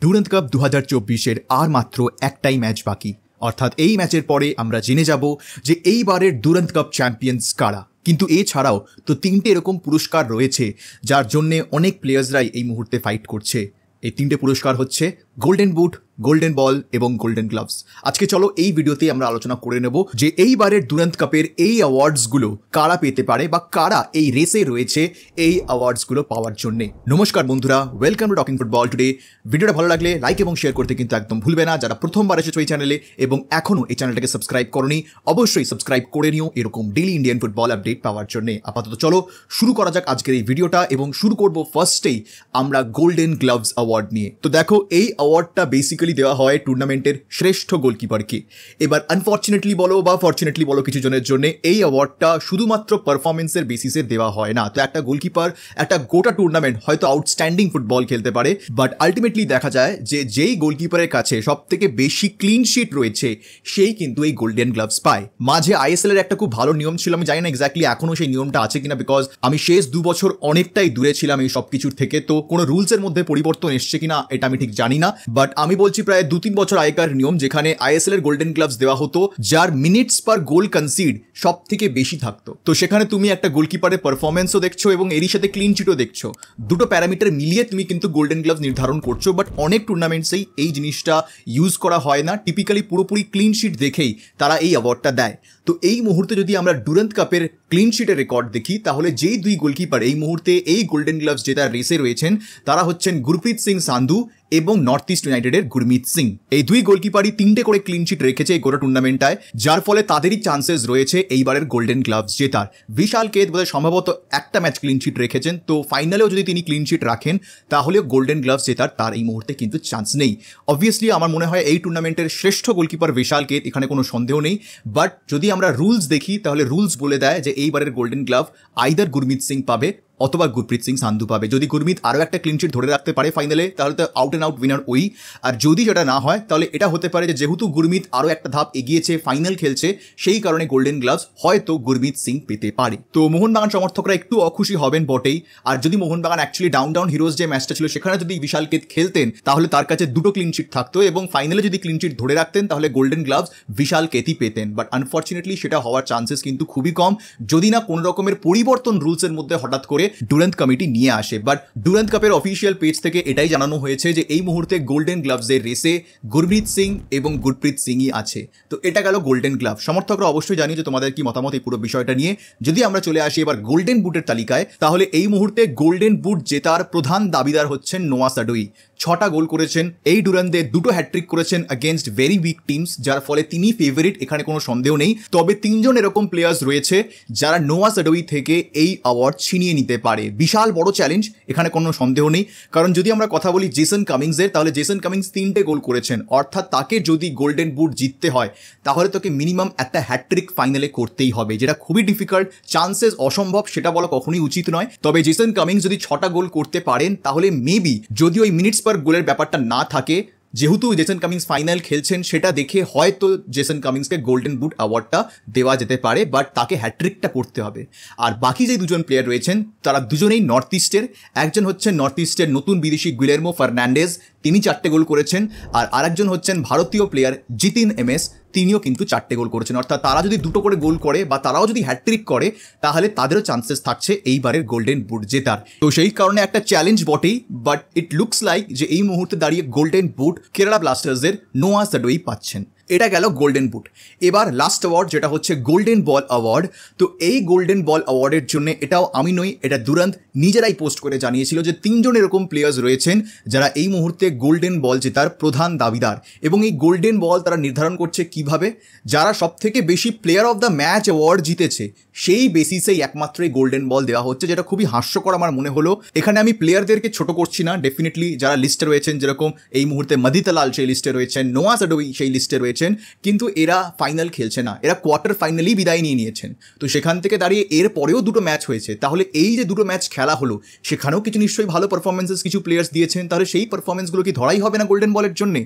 Durand cup 2024-এর আর মাত্র একটাই match বাকি, অর্থাৎ এই ম্যাচের পরে আমরা জেনে যাব যে এইবারের ডুরান্ড কাপ চ্যাম্পিয়ন্স কারা। কিন্তু এছাড়াও তো তিনটে এরকম পুরস্কার রয়েছে যার জন্য অনেক প্লেয়ার্সরাই এই মুহূর্তে ফাইট করছে। এই তিনটে পুরস্কার হচ্ছে গোল্ডেন বুট, গোল্ডেন বল এবং গোল্ডেন গ্লাভস। আজকে চলো এই ভিডিওতে আমরা আলোচনা করে নেব যে এইবারের ডুরান্ড কাপের এই অ্যাওয়ার্ডসগুলো কারা পেতে পারে বা কারা এই রেসে রয়েছে এই অ্যাওয়ার্ডসগুলো পাওয়ার জন্য। নমস্কার বন্ধুরা, welcome to talking football today. ভিডিওটা ভালো লাগলে লাইক এবং শেয়ার করতে কিন্তু একদম ভুলবে না। যারা প্রথমবার এসেছো এই চ্যানেলে এবং এখনও এই চ্যানেলটাকে সাবস্ক্রাইব করনি, অবশ্যই সাবস্ক্রাইব করে নিও এরকম ডেইলি ইন্ডিয়ান ফুটবল আপডেট পাওয়ার জন্য। আপাতত চলো শুরু করা যাক আজকের এই ভিডিওটা এবং শুরু করব ফার্স্টেই আমরা গোল্ডেন গ্লাভস অ্যাওয়ার্ড নিয়ে। তো দেখো, এই অ্যাওয়ার্ডটা বেসিক্যালি দেওয়া হয় টুর্নামেন্টের শ্রেষ্ঠ গোলকিপারকে। এবার আনফর্চুনেটলি বলো বা ফর্চুনেটলি বলো কিছু জনের জন্য এই অ্যাওয়ার্ডটা শুধুমাত্র পারফরমেন্সের বেসিসে দেওয়া হয় না। তো একটা গোলকিপার একটা গোটা টুর্নামেন্ট হয়তো আউটস্ট্যান্ডিং ফুটবল খেলতে পারে, বাট আলটিমেটলি দেখা যায় যে যেই গোলকিপারের কাছে সব থেকে বেশি ক্লিন শিট রয়েছে সেই কিন্তু এই গোল্ডেন গ্লাভস পায়। মাঝে আইএসএল এর একটা খুব ভালো নিয়ম ছিল, আমি জানি না এক্স্যাক্টলি এখনো সেই নিয়মটা আছে কিনা, বিকজ আমি শেষ 2 বছর অনেকটাই দূরে ছিলাম এই সব কিছুর থেকে। তো কোনো রুলসের মধ্যে পরিবর্তন এসছে কিনা এটা আমি ঠিক জানি না, বাট আমি বলছি প্রায় 2-3 বছর আগেকার নিয়ম, যেখানে আইএসএল এর গোল্ডেন গ্লাভস দেওয়া হতো যার মিনিটস পার গোল কনসিড সব থেকে বেশি থাকতো। তো সেখানে তুমি একটা গোলকিপারের পারফরমেন্সও দেখছো এবং এরই সাথে ক্লিন চিটও দেখছো, দুটো প্যারামিটার মিলিয়ে তুমি কিন্তু গোল্ডেন গ্লাভস নির্ধারণ করছো। বাট অনেক টুর্নামেন্টসেই এই জিনিসটা ইউজ করা হয় না, টিপিক্যালি পুরোপুরি ক্লিন শিট দেখেই তারা এই অ্যাওয়ার্ডটা দেয়। তো এই মুহূর্তে যদি আমরা ডুরান্ড কাপের ক্লিন শিটের রেকর্ড দেখি, তাহলে যেই দুই গোলকিপার এই মুহূর্তে এই গোল্ডেন গ্লাভস জেতার রেসে রয়েছেন তারা হচ্ছেন গুরপ্রীত সিং সান্ধু এবং নর্থ ইস্ট ইউনাইটেডের গুরমিত সিং। এই দুই গোলকিপারই 3টে করে ক্লিন শিট রেখেছে এই গোটা টুর্নামেন্টটায়, যার ফলে তাদেরই চান্সেস রয়েছে এইবারের গোল্ডেন গ্লাভস জেতার। বিশাল কেত বোধহয় সম্ভবত একটা ম্যাচ ক্লিন শিট রেখেছেন, তো ফাইনালেও যদি তিনি ক্লিন শিট রাখেন তাহলেও গোল্ডেন গ্লাভস জেতার তার এই মুহূর্তে কিন্তু চান্স নেই। অবভিয়াসলি আমার মনে হয় এই টুর্নামেন্টের শ্রেষ্ঠ গোলকিপার বিশাল কেত, এখানে কোনো সন্দেহ নেই। বাট যদি আমরা রুলস দেখি তাহলে রুলস বলে দেয় যে এইবারের golden glove either Gurmeet Singh পাবে অথবা গুরপ্রীত সিং সান্ধু পাবে। যদি গুরমিত আরও একটা ক্লিন শিট ধরে রাখতে পারে ফাইনালে তাহলে তো আউট অ্যান্ড আউট উইনার ওই। আর যদি সেটা না হয় তাহলে এটা হতে পারে যে যেহেতু গুরমিত আরও একটা ধাপ এগিয়েছে, ফাইনাল খেলছে, সেই কারণে গোল্ডেন গ্লাভস হয়তো গুরমিত সিং পেতে পারে। তো মোহনবাগান সমর্থকরা একটু অখুশি হবেন বটেই। আর যদি মোহনবাগান অ্যাকচুয়ালি ডাউন হিরোজ যে ম্যাচটা ছিল সেখানে যদি বিশাল কেত খেলতেন তাহলে তার কাছে 2টো ক্লিন শিট থাকতো এবং ফাইনালে যদি ক্লিন শিট ধরে রাখতেন তাহলে গোল্ডেন গ্লাভস বিশাল কেতই পেতেন। বাট আনফর্চুনেটলি সেটা হওয়ার চান্সেস কিন্তু খুবই কম, যদি না কোনো রকমের পরিবর্তন রুলসের মধ্যে হঠাৎ করে ডুরান্ড কমিটি নিয়ে আসে। বাট ডুরান্ড কাপের অফিসিয়াল পেজ থেকে এটাই জানানো হয়েছে যে এই মুহূর্তে গোল্ডেন গ্লাভসের রেসে গুরপ্রীত সিং এবং গুরপ্রীত সিংই আছে। তো এটা গেল গোল্ডেন গ্লাভ। সমর্থকরা অবশ্যই জানি যে তোমাদের কি মতামত এই পুরো বিষয়টা নিয়ে। যদি আমরা চলে আসি এবার গোল্ডেন বুটের তালিকায়, তাহলে এই মুহূর্তে গোল্ডেন বুট জেতার প্রধান দাবিদার হচ্ছেন নোয়া সাডোয়ি। 6টা গোল করেছেন এই ডুরান্ডে, 2টো হ্যাট্রিক করেছেন অ্যাগেনস্ট ভেরি উইক টিমস, যার ফলে তিনি ফেভারিট, এখানে কোনো সন্দেহ নেই। তবে 3জন এরকম প্লেয়ার্স রয়েছে যারা নোয়া সাডোয়ি থেকে এই অ্যাওয়ার্ড ছিনিয়ে নিতে পারে। বিশাল বড় চ্যালেঞ্জ, এখানে কোনো সন্দেহ নেই। কারণ যদি আমরা কথা বলি জেসন কামিংসের, তাহলে জেসন কামিংস 3টে গোল করেছেন, অর্থাৎ তাকে যদি গোল্ডেন বুট জিততে হয় তাহলে তোকে মিনিমাম একটা হ্যাট্রিক ফাইনালে করতেই হবে, যেটা খুবই ডিফিকাল্ট। চান্সেস অসম্ভব সেটা বলা কখনোই উচিত নয়। তবে জেসন কামিংস যদি 6টা গোল করতে পারেন তাহলে মেবি, যদি ওই মিনিটস পার গোলের ব্যাপারটা না থাকে, যেহেতু জেসন কামিংস ফাইনাল খেলছেন সেটা দেখে হয়তো জেসন কামিংসকে গোল্ডেন বুট অ্যাওয়ার্ডটা দেওয়া যেতে পারে, বাট তাকে হ্যাট্রিকটা করতে হবে। আর বাকি যে 2জন প্লেয়ার রয়েছেন তারা দুজনেই নর্থ ইস্টের। একজন হচ্ছেন নর্থ ইস্টের নতুন বিদেশি গুইলেরমো ফার্নান্ডেজ, তিনি 4টে গোল করেছেন। আর আরেকজন হচ্ছেন ভারতীয় প্লেয়ার জিতিন এমএস, তিনিও কিন্তু 4টে গোল করেছেন। অর্থাৎ তারা যদি 2টো করে গোল করে বা তারাও যদি হ্যাট্রিক করে তাহলে তাদেরও চান্সেস থাকছে এইবারের গোল্ডেন বুট জেতার। তো সেই কারণে একটা চ্যালেঞ্জ বটেই, বাট ইট লুকস লাইক যে এই মুহূর্তে দাঁড়িয়ে গোল্ডেন বুট কেরালা ব্লাস্টার্সের নোয়া সাডোয়ি পাচ্ছেন। এটা গেল গোল্ডেন বুট। এবার লাস্ট অ্যাওয়ার্ড যেটা হচ্ছে গোল্ডেন বল অ্যাওয়ার্ড। তো এই গোল্ডেন বল অ্যাওয়ার্ডের জন্য এটাও আমি নই, এটা ডুরান্ড নিজেরাই পোস্ট করে জানিয়েছিল যে 3জন এরকম প্লেয়ার্স রয়েছেন যারা এই মুহূর্তে গোল্ডেন বল জেতার প্রধান দাবিদার। এবং এই গোল্ডেন বল তারা নির্ধারণ করছে কিভাবে, যারা সব থেকে বেশি player of the match award জিতেছে সেই বেসিসেই একমাত্র এই গোল্ডেন বল দেওয়া হচ্ছে, যেটা খুবই হাস্যকর আমার মনে হলো। এখানে আমি প্লেয়ারদেরকে ছোট করছি না, ডেফিনেটলি যারা লিস্টে রয়েছেন, যেরকম এই মুহূর্তে মদিতালাল সেই লিস্টে রয়েছেন, নোয়া সাডোয়ি সেই লিস্টে রয়েছেন, হয়েছেন, কিন্তু এরা ফাইনাল খেলছে না, এরা কোয়ার্টার ফাইনালেই বিদায় নিয়ে নিয়েছেন। তো সেখান থেকে দাঁড়িয়ে এর পরেও দুটো ম্যাচ হয়েছে, তাহলে এই যে দুটো ম্যাচ খেলা হলো সেখানেও কিছু নিশ্চয়ই ভালো পারফরমেন্সেস কিছু প্লেয়ার্স দিয়েছেন, তাহলে সেই পারফরমেন্সগুলো কি ধরাই হবে না গোল্ডেন বলের জন্য?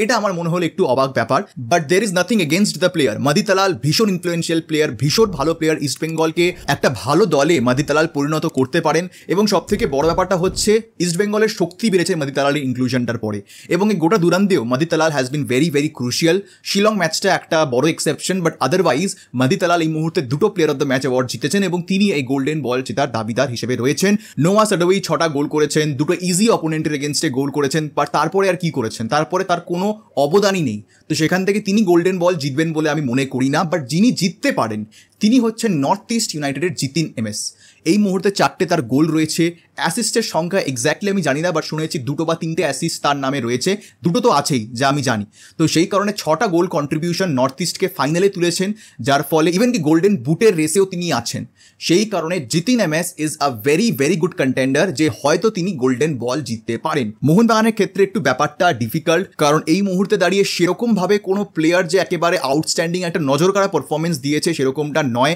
এটা আমার মনে হলো একটু অবাক ব্যাপার। But there is nothing against the player. মাদি তালাল ভীষণ ইনফ্লুয়েন্সিয়াল প্লেয়ার, ভীষণ ভালো প্লেয়ার, ইস্ট বেঙ্গলকে একটা ভালো দলে মাদি তালাল পরিণত করতে পারেন। এবং সব থেকে বড় ব্যাপারটা হচ্ছে ইস্ট বেঙ্গলের শক্তি বেড়েছে মাদি তালালের ইনক্লুশনটার পরে, এবং এই গোটা দুরান্তেও মাদি Talal has been very very crucial. Shillong ম্যাচটা একটা বড় এক্সেপশন, বাট আদারওয়াইজ মাদি তালাল এই মুহূর্তে দুটো player of the match award জিতেছেন এবং তিনি এই গোল্ডেন বল জেতার দাবিদার হিসেবে রয়েছেন। নোয়া সাডোয়ি 6টা গোল করেছেন, দুটো ইজি অপোনেন্টের এগেনস্টে গোল করেছেন, বাট তারপরে আর কি করেছেন? তারপরে তার কোনো অবদানই নেই। তো সেখান থেকে তিনি গোল্ডেন বল জিতবেন বলে আমি মনে করি না। বাট যিনি জিততে পারেন তিনি হচ্ছেন নর্থ ইস্ট ইউনাইটেডের জিতিন এমএস। এই মুহূর্তে 4টে তার গোল রয়েছে। অ্যাসিস্টের সংখ্যা এক্স্যাক্টলি আমি জানি না, বাট শুনেছি 2 বা 3টে অ্যাসিস্ট তার নামে রয়েছে, 2 তো আছেই যা আমি জানি। তো সেই কারণে 6টা গোল কন্ট্রিবিউশন নর্থ ইস্টকে ফাইনালে তুলেছেন, যার ফলে ইভেন কি গোল্ডেন বুটের রেসেও তিনি আছেন। সেই কারণে Jitin MS is a very very good contender, যে হয়তো তিনি গোল্ডেন বল জিততে পারেন। মোহনবাগানের ক্ষেত্রে একটু ব্যাপারটা ডিফিকাল্ট, কারণ এই মুহূর্তে দাঁড়িয়ে সেরকমভাবে কোনো প্লেয়ার যে একেবারে আউটস্ট্যান্ডিং একটা নজর কাড়া পারফরমেন্স দিয়েছে সেরকমটা নয়,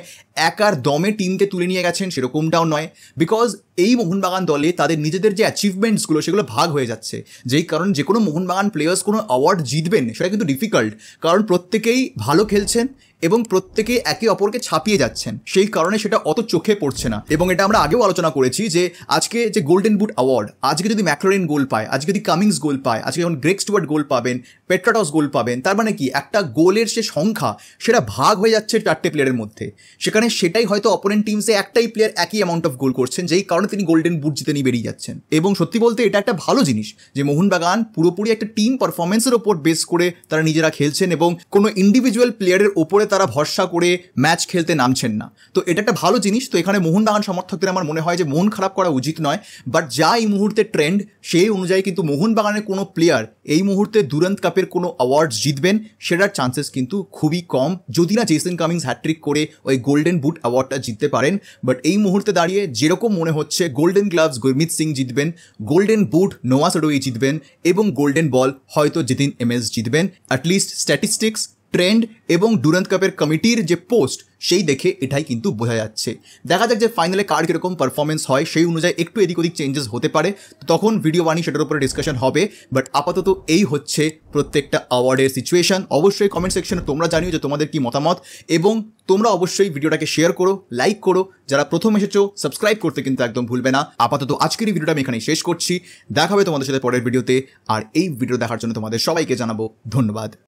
একার দমে টিমকে তুলে নিয়ে গেছেন সেরকমটাও নয়। বিকজ এই মোহনবাগান দলে তাদের নিজেদের যে অ্যাচিভমেন্টসগুলো সেগুলো ভাগ হয়ে যাচ্ছে, যেই কারণ যে কোনো মোহনবাগান প্লেয়ার্স কোনো অ্যাওয়ার্ড জিতবেন সেটা কিন্তু ডিফিকাল্ট, কারণ প্রত্যেকেই ভালো খেলছেন এবং প্রত্যেকে একে অপরকে ছাপিয়ে যাচ্ছেন, সেই কারণে সেটা অত চোখে পড়ছে না। এবং এটা আমরা আগেও আলোচনা করেছি যে আজকে যে গোল্ডেন বুট অ্যাওয়ার্ড, আজকে যদি ম্যাকলারেন গোল পায়, আজকে যদি কামিংস গোল পায়, আজকে যখন গ্রেগ স্টুয়ার্ট গোল পাবেন, পেট্রাটস গোল পাবেন, তার মানে কি একটা গোলের যে সংখ্যা সেটা ভাগ হয়ে যাচ্ছে 4টে প্লেয়ারের মধ্যে। সেখানে সেটাই হয়তো অপোনেন্ট টিমসে একটাই প্লেয়ার একই অ্যামাউন্ট অফ গোল করছেন, যেই কারণে তিনি গোল্ডেন বুট জিতে নিয়ে বেরিয়ে যাচ্ছেন। এবং সত্যি বলতে এটা একটা ভালো জিনিস যে মোহনবাগান পুরোপুরি একটা টিম পারফরমেন্সের ওপর বেস করে তারা নিজেরা খেলছেন এবং কোনো ইন্ডিভিজুয়াল প্লেয়ারের ওপরে তারা ভরসা করে ম্যাচ খেলতে নামছেন না। তো এটা একটা ভালো জিনিস। তো এখানে মোহনবাগান সমর্থকদের আমার মনে হয় যে মন খারাপ করা উচিত নয়, বাট যা এই মুহূর্তে ট্রেন্ড সেই অনুযায়ী কিন্তু মোহনবাগানের কোনো প্লেয়ার এই মুহূর্তে দুরান্ত কাপের কোনো অ্যাওয়ার্ড জিতবেন সেটার চান্সেস কিন্তু খুবই কম, যদি না জেসন কামিংস হ্যাট্রিক করে ওই গোল্ডেন বুট অ্যাওয়ার্ডটা জিততে পারেন। বাট এই মুহূর্তে দাঁড়িয়ে যেরকম মনে হচ্ছে গোল্ডেন গ্লাভস গুরমিত সিং জিতবেন, গোল্ডেন বুট নোয়া সাডোয়ি জিতবেন এবং গোল্ডেন বল হয়তো জিতিন এমএস জিতবেন। অ্যাটলিস্ট স্ট্যাটিস্টিক্স, ট্রেন্ড এবং ডুরান্ত কাপের কমিটির যে পোস্ট সেই দেখে এটাই কিন্তু বোঝা যাচ্ছে। দেখা যাক যে ফাইনালে কার কীরকম পারফরমেন্স হয়, সেই অনুযায়ী একটু এদিক ওদিক চেঞ্জেস হতে পারে, তখন ভিডিও বানিয়ে সেটার উপরে ডিসকাশন হবে। বাট আপাতত এই হচ্ছে প্রত্যেকটা অ্যাওয়ার্ডের সিচুয়েশন। অবশ্যই কমেন্ট সেকশনে তোমরা জানিও যে তোমাদের কি মতামত, এবং তোমরা অবশ্যই ভিডিওটাকে শেয়ার করো, লাইক করো, যারা প্রথম এসেছো সাবস্ক্রাইব করতে কিন্তু একদম ভুলবে না। আপাতত আজকের এই ভিডিওটা আমি এখানেই শেষ করছি, দেখা হবে তোমাদের সাথে পরের ভিডিওতে। আর এই ভিডিও দেখার জন্য তোমাদের সবাইকে জানাবো ধন্যবাদ।